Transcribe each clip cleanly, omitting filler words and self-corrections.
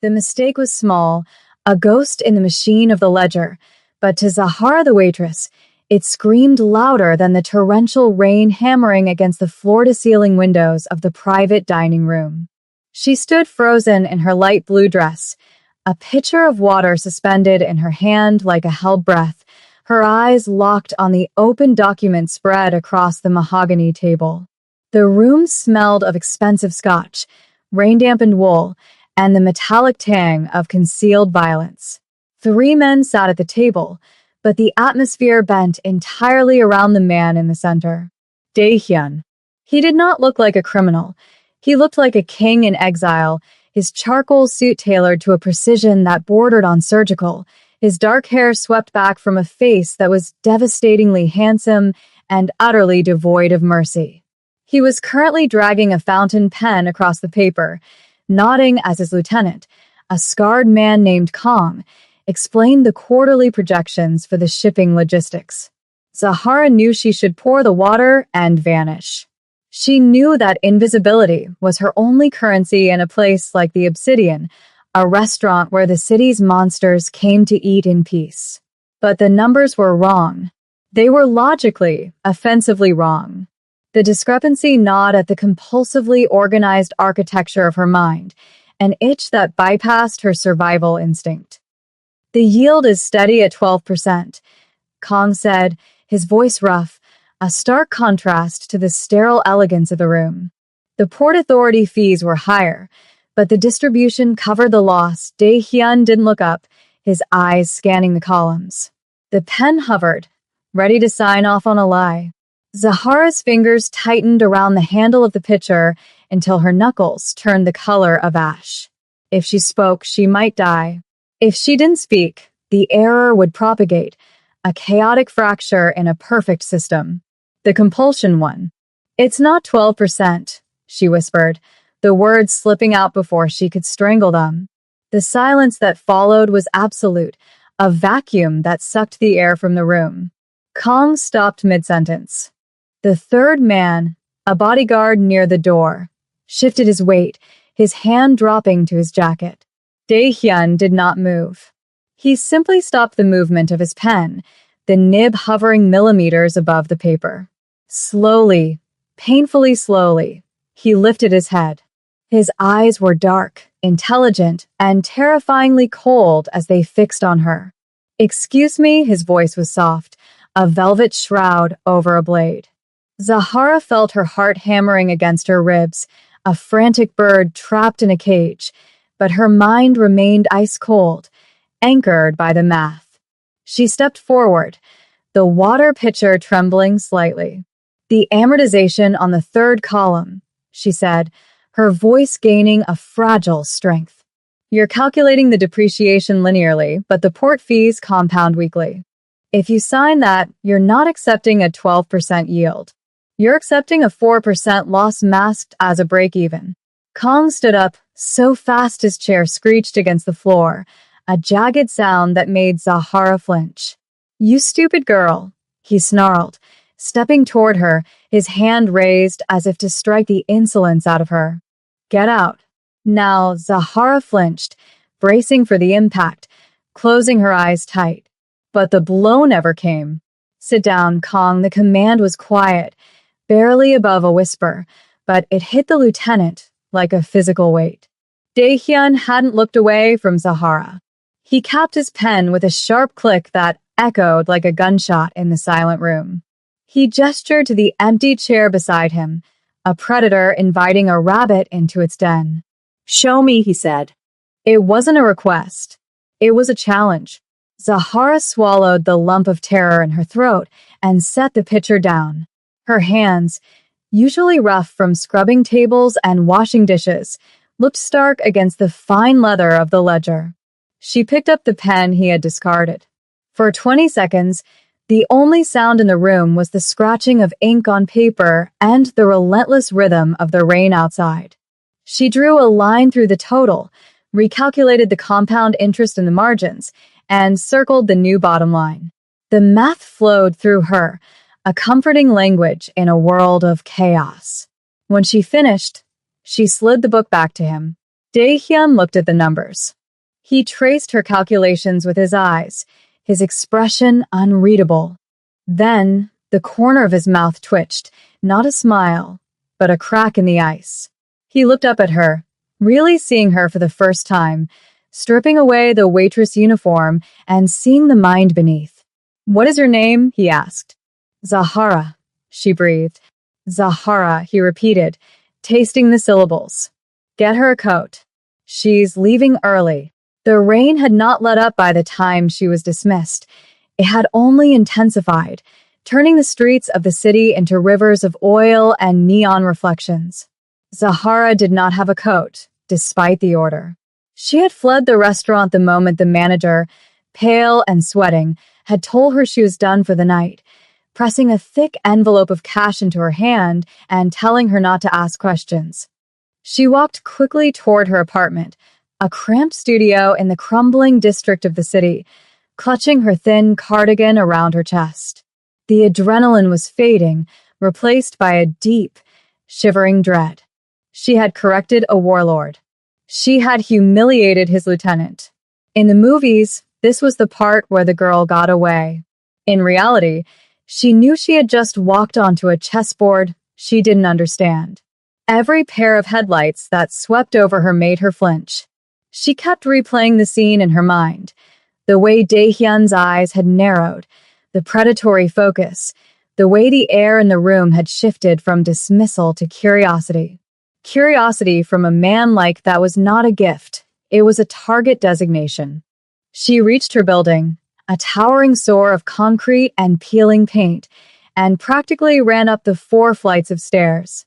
The mistake was small, a ghost in the machine of the ledger, but to Zahara the waitress, it screamed louder than the torrential rain hammering against the floor-to-ceiling windows of the private dining room. She stood frozen in her light blue dress, a pitcher of water suspended in her hand like a held breath, her eyes locked on the open document spread across the mahogany table. The room smelled of expensive scotch, rain-dampened wool, and the metallic tang of concealed violence. 3 men sat at the table, but the atmosphere bent entirely around the man in the center. Dae-hyun. He did not look like a criminal. He looked like a king in exile, his charcoal suit tailored to a precision that bordered on surgical, his dark hair swept back from a face that was devastatingly handsome and utterly devoid of mercy. He was currently dragging a fountain pen across the paper, nodding as his lieutenant, a scarred man named Kong, explained the quarterly projections for the shipping logistics. Zahara knew she should pour the water and vanish. She knew that invisibility was her only currency in a place like the Obsidian, a restaurant where the city's monsters came to eat in peace. But the numbers were wrong. They were logically, offensively wrong. The discrepancy gnawed at the compulsively organized architecture of her mind, an itch that bypassed her survival instinct. The yield is steady at 12%, Kong said, his voice rough, a stark contrast to the sterile elegance of the room. The Port Authority fees were higher, but the distribution covered the loss. Dae-hyun didn't look up, his eyes scanning the columns. The pen hovered, ready to sign off on a lie. Zahara's fingers tightened around the handle of the pitcher until her knuckles turned the color of ash. If she spoke, she might die. If she didn't speak, the error would propagate, a chaotic fracture in a perfect system. The compulsion won. "It's not 12%, she whispered, the words slipping out before she could strangle them. The silence that followed was absolute, a vacuum that sucked the air from the room. Kong stopped mid-sentence. The third man, a bodyguard near the door, shifted his weight, his hand dropping to his jacket. Dae-hyun did not move. He simply stopped the movement of his pen, the nib hovering millimeters above the paper. Slowly, painfully slowly, he lifted his head. His eyes were dark, intelligent, and terrifyingly cold as they fixed on her. "Excuse me," his voice was soft, a velvet shroud over a blade. Zahara felt her heart hammering against her ribs, a frantic bird trapped in a cage, but her mind remained ice-cold, anchored by the math. She stepped forward, the water pitcher trembling slightly. "The amortization on the 3rd column," she said, her voice gaining a fragile strength. "You're calculating the depreciation linearly, but the port fees compound weekly. If you sign that, you're not accepting a 12% yield. You're accepting a 4% loss masked as a break-even." Kong stood up, so fast his chair screeched against the floor, a jagged sound that made Zahara flinch. "You stupid girl," he snarled, stepping toward her, his hand raised as if to strike the insolence out of her. "Get out." Now Zahara flinched, bracing for the impact, closing her eyes tight. But the blow never came. "Sit down, Kong." The command was quiet, barely above a whisper, but it hit the lieutenant like a physical weight. Dae-hyun hadn't looked away from Zahara. He capped his pen with a sharp click that echoed like a gunshot in the silent room. He gestured to the empty chair beside him, a predator inviting a rabbit into its den. "Show me," he said. It wasn't a request. It was a challenge. Zahara swallowed the lump of terror in her throat and set the pitcher down. Her hands, usually rough from scrubbing tables and washing dishes, looked stark against the fine leather of the ledger. She picked up the pen he had discarded. For 20 seconds, the only sound in the room was the scratching of ink on paper and the relentless rhythm of the rain outside. She drew a line through the total, recalculated the compound interest in the margins, and circled the new bottom line. The math flowed through her, a comforting language in a world of chaos. When she finished, she slid the book back to him. Dae-hyun looked at the numbers. He traced her calculations with his eyes, his expression unreadable. Then, the corner of his mouth twitched, not a smile, but a crack in the ice. He looked up at her, really seeing her for the first time, stripping away the waitress uniform and seeing the mind beneath. "What is your name?" he asked. "Zahara," she breathed. "Zahara," he repeated, tasting the syllables. "Get her a coat. She's leaving early." The rain had not let up by the time she was dismissed. It had only intensified, turning the streets of the city into rivers of oil and neon reflections. Zahara did not have a coat, despite the order. She had fled the restaurant the moment the manager, pale and sweating, had told her she was done for the night, pressing a thick envelope of cash into her hand and telling her not to ask questions. She walked quickly toward her apartment, a cramped studio in the crumbling district of the city, clutching her thin cardigan around her chest. The adrenaline was fading, replaced by a deep, shivering dread. She had corrected a warlord. She had humiliated his lieutenant. In the movies, this was the part where the girl got away. In reality, she knew she had just walked onto a chessboard she didn't understand. Every pair of headlights that swept over her made her flinch. She kept replaying the scene in her mind. The way Dae-hyun's eyes had narrowed, the predatory focus, the way the air in the room had shifted from dismissal to curiosity. Curiosity from a man like that was not a gift. It was a target designation. She reached her building, a towering soar of concrete and peeling paint, and practically ran up the 4 flights of stairs.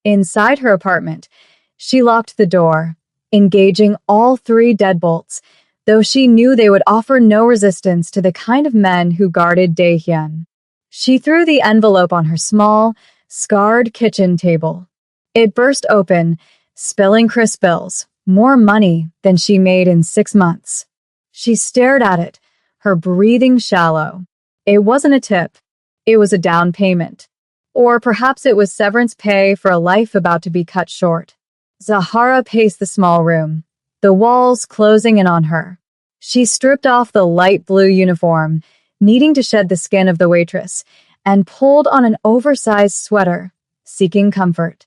Inside her apartment, she locked the door, engaging all 3 deadbolts, though she knew they would offer no resistance to the kind of men who guarded Dae-hyun. She threw the envelope on her small, scarred kitchen table. It burst open, spilling crisp bills, more money than she made in 6 months. She stared at it, her breathing shallow. It wasn't a tip. It was a down payment. Or perhaps it was severance pay for a life about to be cut short. Zahara paced the small room, the walls closing in on her. She stripped off the light blue uniform, needing to shed the skin of the waitress, and pulled on an oversized sweater, seeking comfort.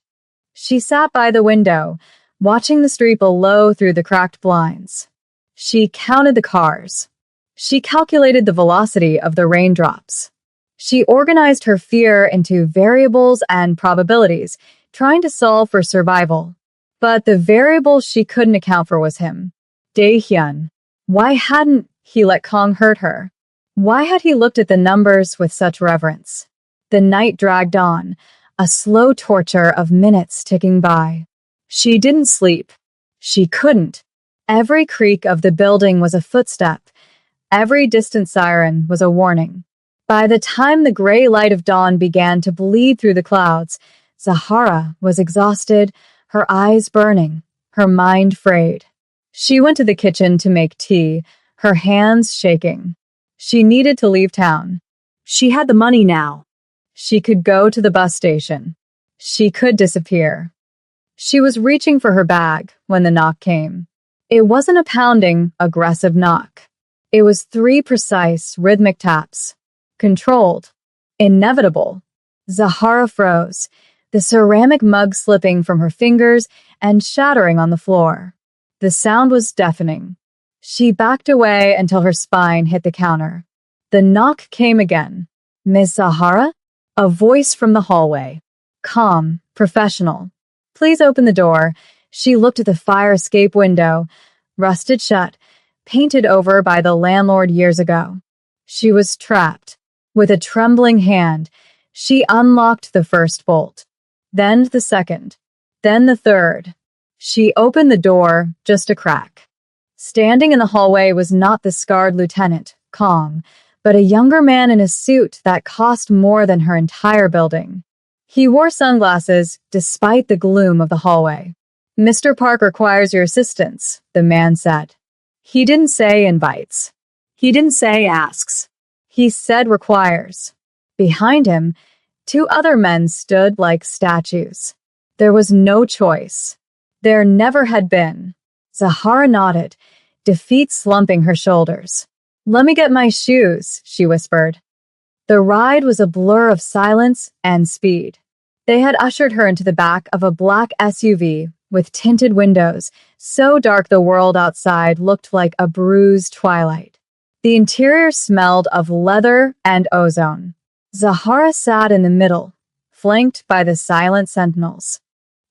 She sat by the window, watching the street below through the cracked blinds. She counted the cars. She calculated the velocity of the raindrops. She organized her fear into variables and probabilities, trying to solve for survival. But the variable she couldn't account for was him. Dae-hyun. Why hadn't he let Kong hurt her? Why had he looked at the numbers with such reverence? The night dragged on, a slow torture of minutes ticking by. She didn't sleep. She couldn't. Every creak of the building was a footstep. Every distant siren was a warning. By the time the gray light of dawn began to bleed through the clouds, Zahara was exhausted, her eyes burning, her mind frayed. She went to the kitchen to make tea, her hands shaking. She needed to leave town. She had the money now. She could go to the bus station. She could disappear. She was reaching for her bag when the knock came. It wasn't a pounding, aggressive knock. It was 3 precise, rhythmic taps. Controlled. Inevitable. Zahara froze, the ceramic mug slipping from her fingers and shattering on the floor. The sound was deafening. She backed away until her spine hit the counter. The knock came again. "Miss Zahara?" A voice from the hallway. Calm, professional. "Please open the door." She looked at the fire escape window, rusted shut, painted over by the landlord years ago. She was trapped. With a trembling hand, she unlocked the first bolt, then the second, then the third. She opened the door, just a crack. Standing in the hallway was not the scarred lieutenant, Kong, but a younger man in a suit that cost more than her entire building. He wore sunglasses, despite the gloom of the hallway. "Mr. Park requires your assistance," the man said. He didn't say invites. He didn't say asks. He said requires. Behind him, 2 other men stood like statues. There was no choice. There never had been. Zahara nodded, defeat slumping her shoulders. "Let me get my shoes," she whispered. The ride was a blur of silence and speed. They had ushered her into the back of a black SUV with tinted windows, so dark the world outside looked like a bruised twilight. The interior smelled of leather and ozone. Zahara sat in the middle, flanked by the silent sentinels.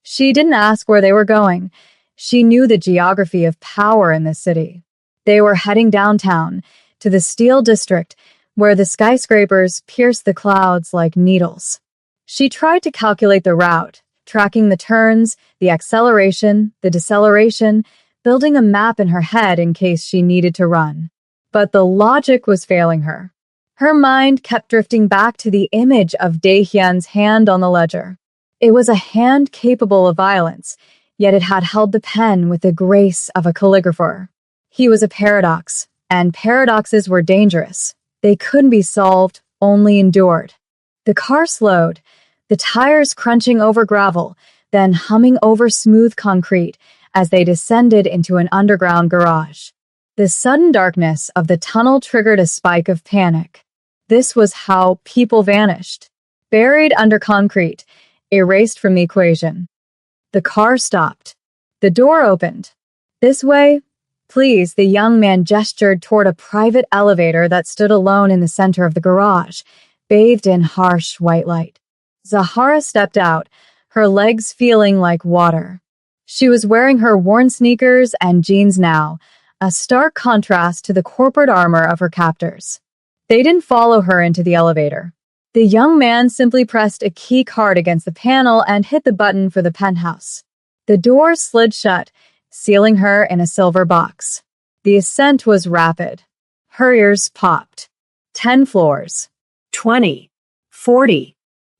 She didn't ask where they were going. She knew the geography of power in the city. They were heading downtown, to the Steel District, where the skyscrapers pierced the clouds like needles. She tried to calculate the route, tracking the turns, the acceleration, the deceleration, building a map in her head in case she needed to run. But the logic was failing her. Her mind kept drifting back to the image of Daehyun's hand on the ledger. It was a hand capable of violence, yet it had held the pen with the grace of a calligrapher. He was a paradox, and paradoxes were dangerous. They couldn't be solved, only endured. The car slowed, the tires crunching over gravel, then humming over smooth concrete as they descended into an underground garage. The sudden darkness of the tunnel triggered a spike of panic. This was how people vanished. Buried under concrete, erased from the equation. The car stopped. The door opened. "This way, please," the young man gestured toward a private elevator that stood alone in the center of the garage, bathed in harsh white light. Zahara stepped out, her legs feeling like water. She was wearing her worn sneakers and jeans now, a stark contrast to the corporate armor of her captors. They didn't follow her into the elevator. The young man simply pressed a key card against the panel and hit the button for the penthouse. The door slid shut, sealing her in a silver box. The ascent was rapid. Her ears popped. 10 floors. 20. 40.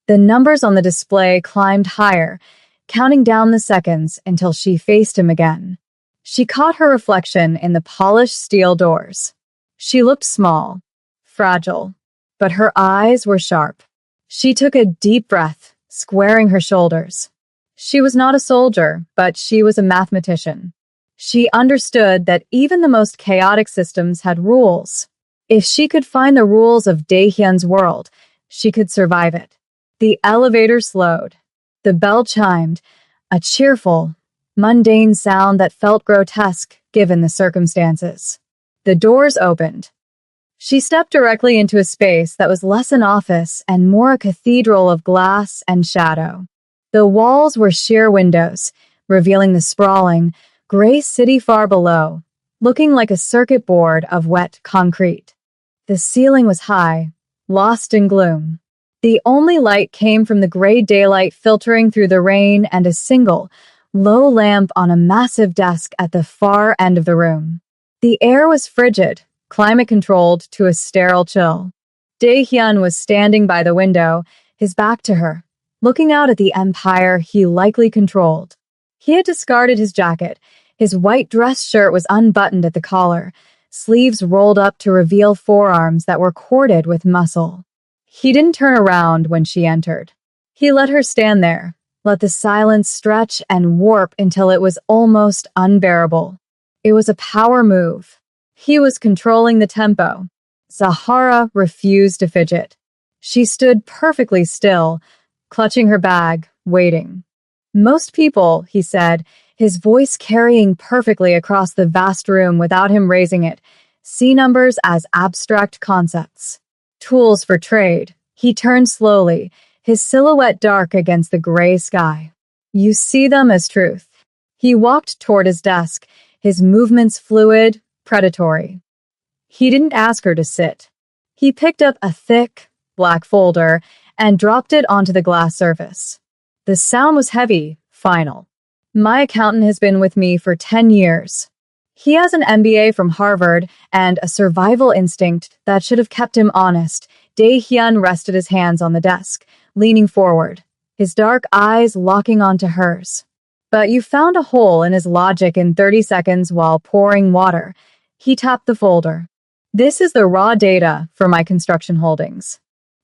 The numbers on the display climbed higher, counting down the seconds until she faced him again. She caught her reflection in the polished steel doors. She looked small, fragile, but her eyes were sharp. She took a deep breath, squaring her shoulders. She was not a soldier, but she was a mathematician. She understood that even the most chaotic systems had rules. If she could find the rules of Daehyun's world, she could survive it. The elevator slowed. The bell chimed, a cheerful, mundane sound that felt grotesque given the circumstances. The doors opened. She stepped directly into a space that was less an office and more a cathedral of glass and shadow. The walls were sheer windows, revealing the sprawling, gray city far below, looking like a circuit board of wet concrete. The ceiling was high, lost in gloom. The only light came from the gray daylight filtering through the rain and a single, low lamp on a massive desk at the far end of the room. The air was frigid, climate-controlled to a sterile chill. Daehyun was standing by the window, his back to her, looking out at the empire he likely controlled. He had discarded his jacket. His white dress shirt was unbuttoned at the collar, sleeves rolled up to reveal forearms that were corded with muscle. He didn't turn around when she entered. He let her stand there, let the silence stretch and warp until it was almost unbearable. It was a power move. He was controlling the tempo. Zahara refused to fidget. She stood perfectly still, clutching her bag, waiting. "Most people," he said, his voice carrying perfectly across the vast room without him raising it, "see numbers as abstract concepts. Tools for trade." He turned slowly, his silhouette dark against the gray sky. "You see them as truth." He walked toward his desk, his movements fluid, predatory. He didn't ask her to sit. He picked up a thick, black folder and dropped it onto the glass surface. The sound was heavy, final. "My accountant has been with me for 10 years. He has an MBA from Harvard and a survival instinct that should have kept him honest." Daehyun rested his hands on the desk, leaning forward, his dark eyes locking onto hers. "But you found a hole in his logic in 30 seconds while pouring water." He tapped the folder. "This is the raw data for my construction holdings.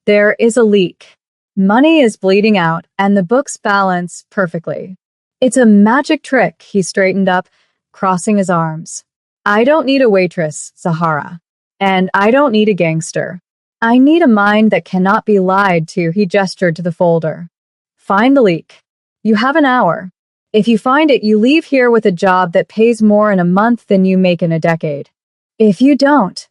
There is a leak. Money is bleeding out, and the books balance perfectly. It's a magic trick, he straightened up, crossing his arms. I don't need a waitress, Zahara. And I don't need a gangster. I need a mind that cannot be lied to, he gestured to the folder. Find the leak. You have an hour. If you find it, you leave here with a job that pays more in a month than you make in a decade. If you don't,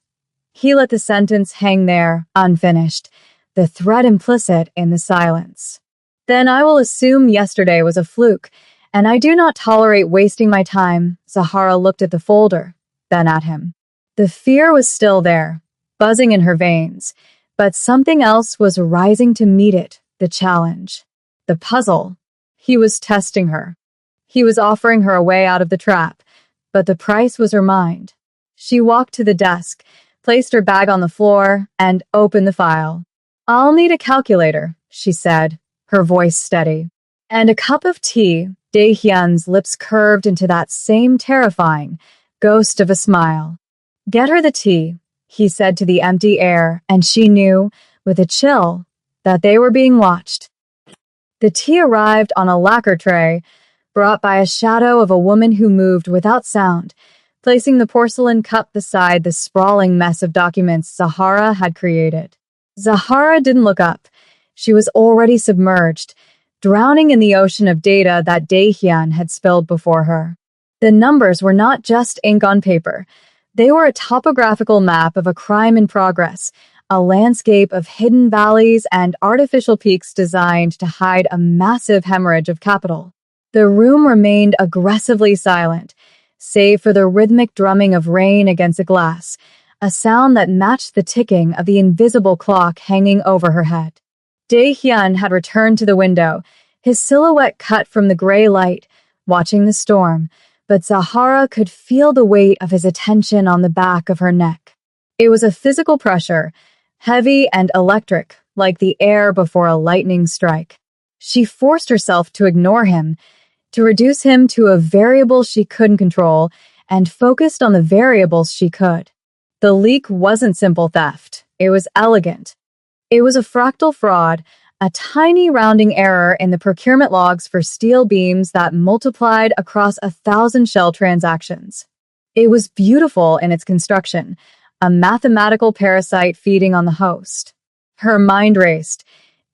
he let the sentence hang there, unfinished, the threat implicit in the silence. Then I will assume yesterday was a fluke, and I do not tolerate wasting my time. Zahara looked at the folder, then at him. The fear was still there, buzzing in her veins, but something else was rising to meet it, the challenge, the puzzle. He was testing her. He was offering her a way out of the trap, but the price was her mind. She walked to the desk, placed her bag on the floor, and opened the file. I'll need a calculator, she said, her voice steady. And a cup of tea. Dae-hyun's lips curved into that same terrifying ghost of a smile. Get her the tea, he said to the empty air, and she knew, with a chill, that they were being watched. The tea arrived on a lacquer tray, brought by a shadow of a woman who moved without sound, placing the porcelain cup beside the sprawling mess of documents Zahara had created. Zahara didn't look up. She was already submerged, drowning in the ocean of data that Dae-hyun had spilled before her. The numbers were not just ink on paper. They were a topographical map of a crime in progress, a landscape of hidden valleys and artificial peaks designed to hide a massive hemorrhage of capital. The room remained aggressively silent, save for the rhythmic drumming of rain against a glass, a sound that matched the ticking of the invisible clock hanging over her head. Dae-hyun had returned to the window, his silhouette cut from the gray light, watching the storm, but Zahara could feel the weight of his attention on the back of her neck. It was a physical pressure, heavy and electric, like the air before a lightning strike. She forced herself to ignore him, to reduce him to a variable she couldn't control, and focused on the variables she could. The leak wasn't simple theft. It was elegant. It was a fractal fraud, a tiny rounding error in the procurement logs for steel beams that multiplied across 1,000 shell transactions. It was beautiful in its construction, a mathematical parasite feeding on the host. Her mind raced,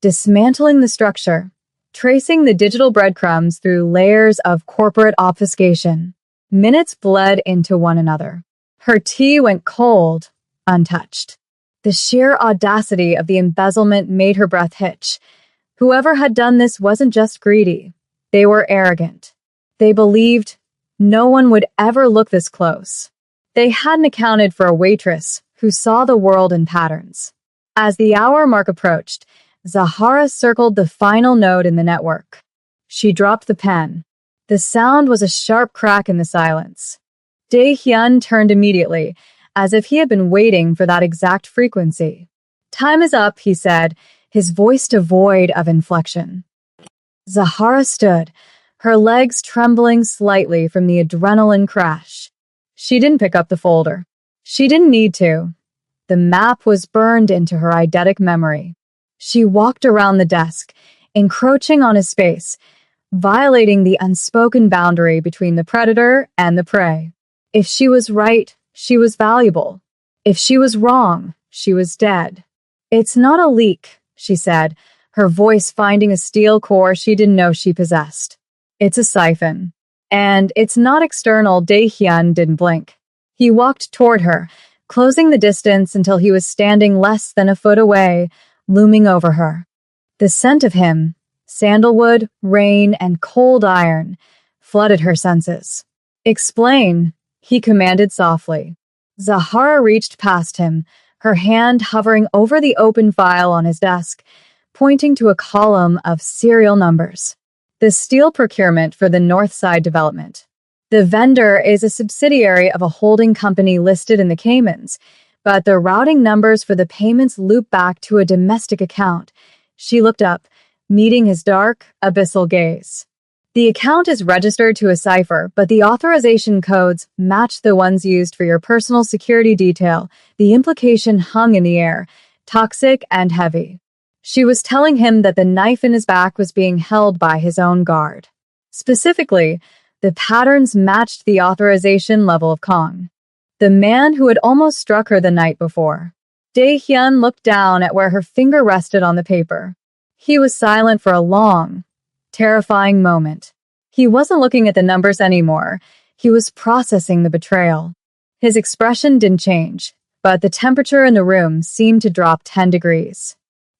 dismantling the structure, tracing the digital breadcrumbs through layers of corporate obfuscation. Minutes bled into one another. Her tea went cold, untouched. The sheer audacity of the embezzlement made her breath hitch. Whoever had done this wasn't just greedy. They were arrogant. They believed no one would ever look this close. They hadn't accounted for a waitress who saw the world in patterns. As the hour mark approached, Zahara circled the final node in the network. She dropped the pen. The sound was a sharp crack in the silence. Dae-hyun turned immediately, as if he had been waiting for that exact frequency. Time is up, he said, his voice devoid of inflection. Zahara stood, her legs trembling slightly from the adrenaline crash. She didn't pick up the folder. She didn't need to. The map was burned into her eidetic memory. She walked around the desk, encroaching on his space, violating the unspoken boundary between the predator and the prey. If she was right, she was valuable. If she was wrong, she was dead. It's not a leak, she said, her voice finding a steel core she didn't know she possessed. It's a siphon. And it's not external. Dae-hyun didn't blink. He walked toward her, closing the distance until he was standing less than a foot away, looming over her. The scent of him, sandalwood, rain, and cold iron, flooded her senses. Explain, he commanded softly. Zahara reached past him, her hand hovering over the open file on his desk, pointing to a column of serial numbers. The steel procurement for the North Side development. The vendor is a subsidiary of a holding company listed in the Caymans, but the routing numbers for the payments loop back to a domestic account. She looked up, meeting his dark, abyssal gaze. The account is registered to a cipher, but the authorization codes match the ones used for your personal security detail. The implication hung in the air, toxic and heavy. She was telling him that the knife in his back was being held by his own guard. Specifically, the patterns matched the authorization level of Kong, the man who had almost struck her the night before. Dae-hyun looked down at where her finger rested on the paper. He was silent for a long, terrifying moment. He wasn't looking at the numbers anymore. He was processing the betrayal. His expression didn't change, but the temperature in the room seemed to drop 10 degrees.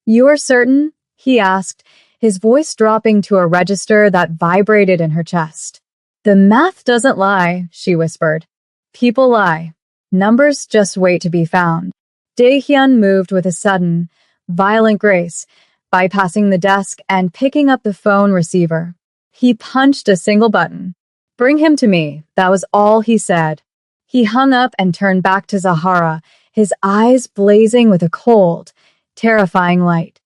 "You are certain?" he asked, his voice dropping to a register that vibrated in her chest. "The math doesn't lie," she whispered. "People lie. Numbers just wait to be found." Dae-hyun moved with a sudden, violent grace, bypassing the desk and picking up the phone receiver. He punched a single button. "Bring him to me," that was all he said. He hung up and turned back to Zahara, his eyes blazing with a cold, terrifying light.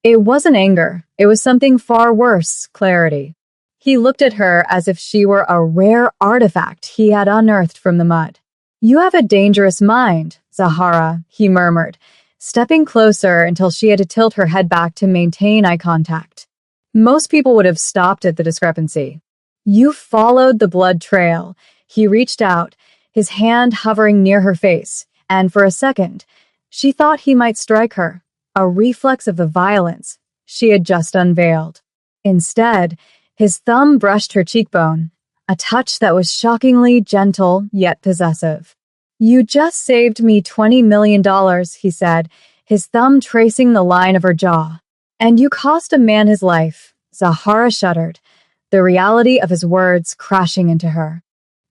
It wasn't anger, it was something far worse, clarity. He looked at her as if she were a rare artifact he had unearthed from the mud. "You have a dangerous mind, Zahara," he murmured, stepping closer until she had to tilt her head back to maintain eye contact. Most people would have stopped at the discrepancy. "You followed the blood trail." He reached out, his hand hovering near her face, and for a second, she thought he might strike her, a reflex of the violence she had just unveiled. Instead, his thumb brushed her cheekbone, a touch that was shockingly gentle yet possessive. "You just saved me $20 million, he said, his thumb tracing the line of her jaw. "And you cost a man his life." Zahara shuddered, the reality of his words crashing into her.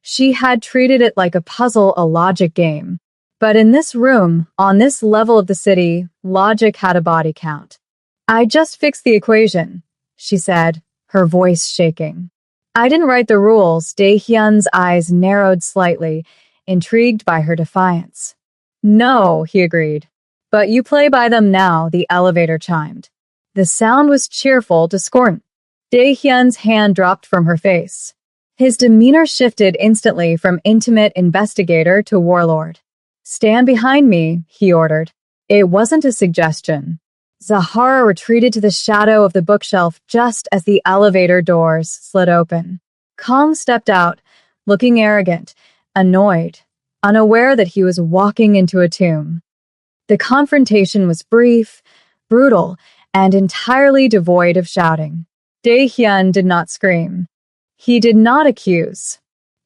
She had treated it like a puzzle, a logic game. But in this room, on this level of the city, logic had a body count. "I just fixed the equation," she said, her voice shaking. "I didn't write the rules." Dae-hyun's eyes narrowed slightly, intrigued by her defiance. "No," he agreed. "But you play by them now," the elevator chimed. The sound was cheerful, discordant. Dae-hyun's hand dropped from her face. His demeanor shifted instantly from intimate investigator to warlord. "Stand behind me," he ordered. It wasn't a suggestion. Zahara retreated to the shadow of the bookshelf just as the elevator doors slid open. Kong stepped out, looking arrogant, annoyed, unaware that he was walking into a tomb. The confrontation was brief, brutal, and entirely devoid of shouting. Dae-hyun did not scream. He did not accuse.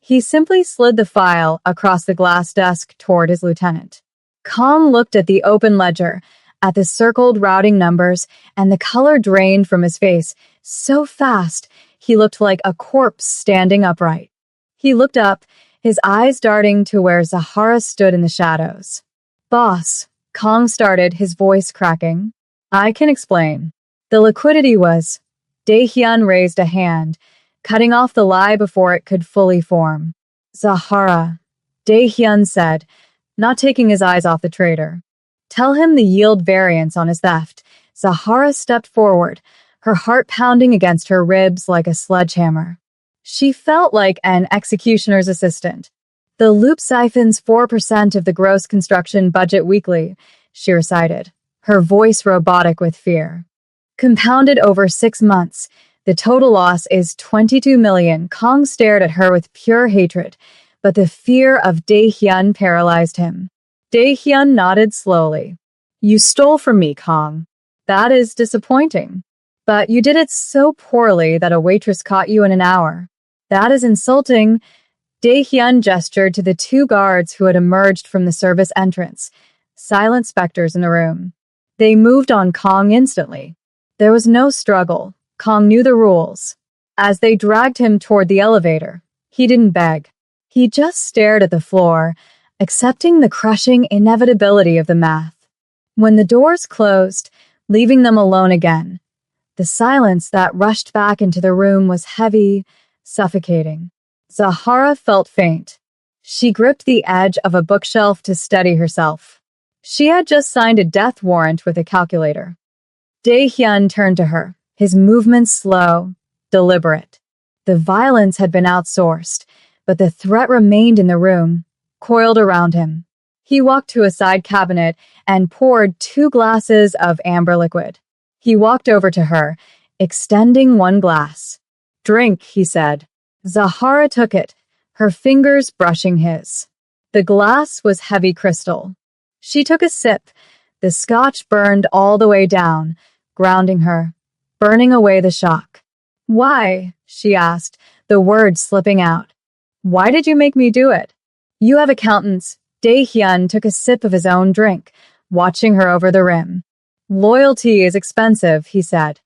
He simply slid the file across the glass desk toward his lieutenant. Kong looked at the open ledger, at the circled routing numbers, and the color drained from his face so fast he looked like a corpse standing upright. He looked up, his eyes darting to where Zahara stood in the shadows. "Boss," Kong started, his voice cracking. "I can explain." The liquidity was. Dae-hyun raised a hand, cutting off the lie before it could fully form. "Zahara," Dae-hyun said, not taking his eyes off the traitor. "Tell him the yield variance on his theft." Zahara stepped forward, her heart pounding against her ribs like a sledgehammer. She felt like an executioner's assistant. "The loop siphons 4% of the gross construction budget weekly," she recited, her voice robotic with fear. "Compounded over 6 months, the total loss is 22 million. Kong stared at her with pure hatred, but the fear of Dae-hyun paralyzed him. Dae-hyun nodded slowly. "You stole from me, Kong. That is disappointing. But you did it so poorly that a waitress caught you in an hour. That is insulting." Dae-hyun gestured to the 2 guards who had emerged from the service entrance, silent specters in the room. They moved on Kong instantly. There was no struggle. Kong knew the rules. As they dragged him toward the elevator, he didn't beg. He just stared at the floor, accepting the crushing inevitability of the math. When the doors closed, leaving them alone again, the silence that rushed back into the room was heavy, suffocating. Zahara felt faint. She gripped the edge of a bookshelf to steady herself. She had just signed a death warrant with a calculator. Dae-hyun turned to her, his movements slow, deliberate. The violence had been outsourced, but the threat remained in the room, coiled around him. He walked to a side cabinet and poured 2 glasses of amber liquid. He walked over to her, extending one glass. Drink, he said. Zahara took it, her fingers brushing his. The glass was heavy crystal. She took a sip. The scotch burned all the way down, grounding her, burning away the shock. Why? She asked, the words slipping out. Why did you make me do it? You have accountants. Dae-hyun took a sip of his own drink, watching her over the rim. Loyalty is expensive, he said.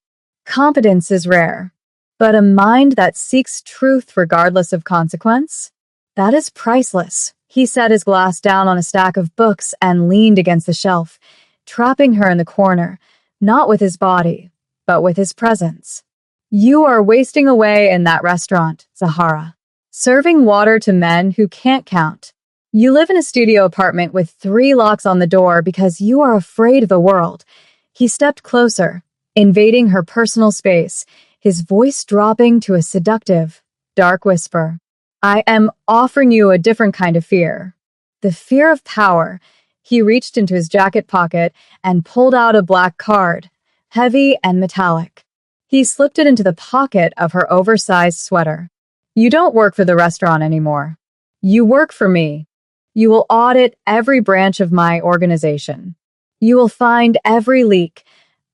Competence is rare. But a mind that seeks truth regardless of consequence? That is priceless. He set his glass down on a stack of books and leaned against the shelf, trapping her in the corner, not with his body, but with his presence. You are wasting away in that restaurant, Zahara. Serving water to men who can't count. You live in a studio apartment with 3 locks on the door because you are afraid of the world. He stepped closer, invading her personal space, his voice dropping to a seductive, dark whisper. I am offering you a different kind of fear. The fear of power. He reached into his jacket pocket and pulled out a black card, heavy and metallic. He slipped it into the pocket of her oversized sweater. You don't work for the restaurant anymore. You work for me. You will audit every branch of my organization. You will find every leak,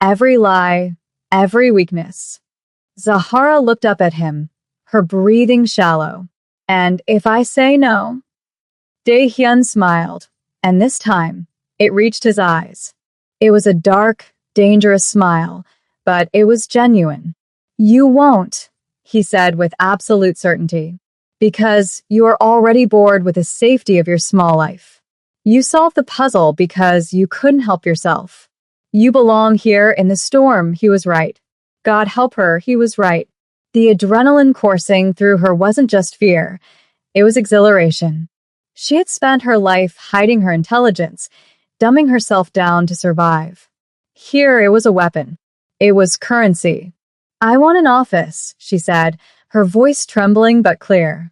every lie, every weakness. Zahara looked up at him, her breathing shallow. And if I say no? Dae-hyun smiled, and this time, it reached his eyes. It was a dark, dangerous smile, but it was genuine. You won't, he said with absolute certainty, because you are already bored with the safety of your small life. You solved the puzzle because you couldn't help yourself. You belong here in the storm, he was right. God help her, he was right. The adrenaline coursing through her wasn't just fear, it was exhilaration. She had spent her life hiding her intelligence, dumbing herself down to survive. Here it was a weapon. It was currency. I want an office, she said, her voice trembling but clear.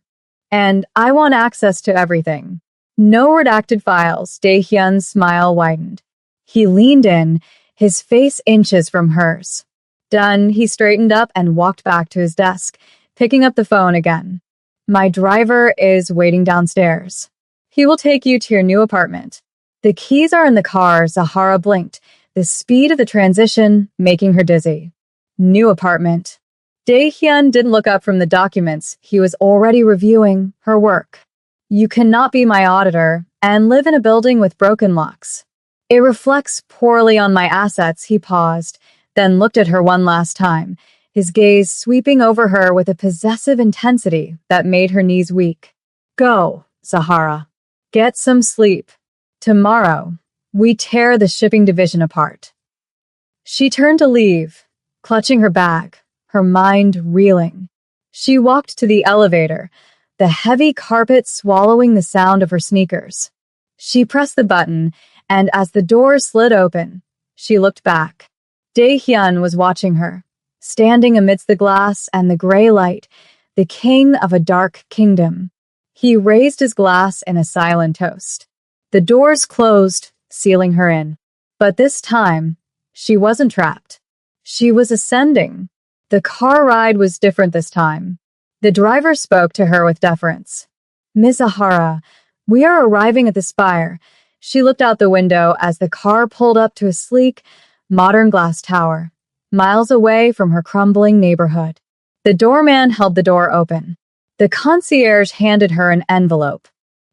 And I want access to everything. No redacted files. Dae-hyun's smile widened. He leaned in, his face inches from hers. Done, he straightened up and walked back to his desk, picking up the phone again. My driver is waiting downstairs. He will take you to your new apartment. The keys are in the car, Zahara blinked, the speed of the transition making her dizzy. New apartment. Dae-hyun didn't look up from the documents. He was already reviewing her work. You cannot be my auditor and live in a building with broken locks. It reflects poorly on my assets, he paused, then looked at her one last time, his gaze sweeping over her with a possessive intensity that made her knees weak. Go, Zahara. Get some sleep. Tomorrow, we tear the shipping division apart. She turned to leave, clutching her bag, her mind reeling. She walked to the elevator, the heavy carpet swallowing the sound of her sneakers. She pressed the button, and as the door slid open, she looked back. Dae-hyun was watching her, standing amidst the glass and the gray light, the king of a dark kingdom. He raised his glass in a silent toast. The doors closed, sealing her in. But this time, she wasn't trapped. She was ascending. The car ride was different this time. The driver spoke to her with deference. Miss Zahara, we are arriving at the spire. She looked out the window as the car pulled up to a sleek, modern glass tower, miles away from her crumbling neighborhood. The doorman held the door open. The concierge handed her an envelope.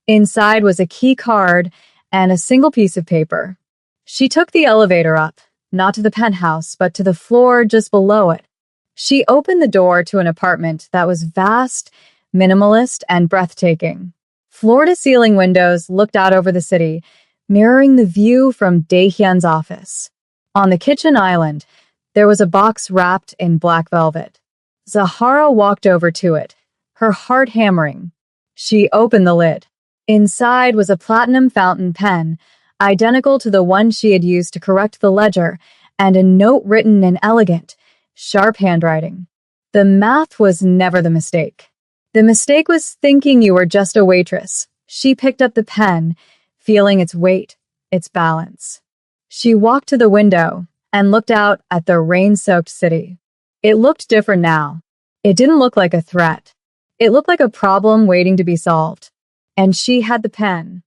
Inside was a key card and a single piece of paper. She took the elevator up, not to the penthouse, but to the floor just below it. She opened the door to an apartment that was vast, minimalist, and breathtaking. Floor-to-ceiling windows looked out over the city, mirroring the view from Dae-hyun's office. On the kitchen island, there was a box wrapped in black velvet. Zahara walked over to it, her heart hammering. She opened the lid. Inside was a platinum fountain pen, identical to the one she had used to correct the ledger, and a note written in elegant, sharp handwriting. The math was never the mistake. The mistake was thinking you were just a waitress. She picked up the pen, feeling its weight, its balance. She walked to the window and looked out at the rain-soaked city. It looked different now. It didn't look like a threat. It looked like a problem waiting to be solved. And she had the pen.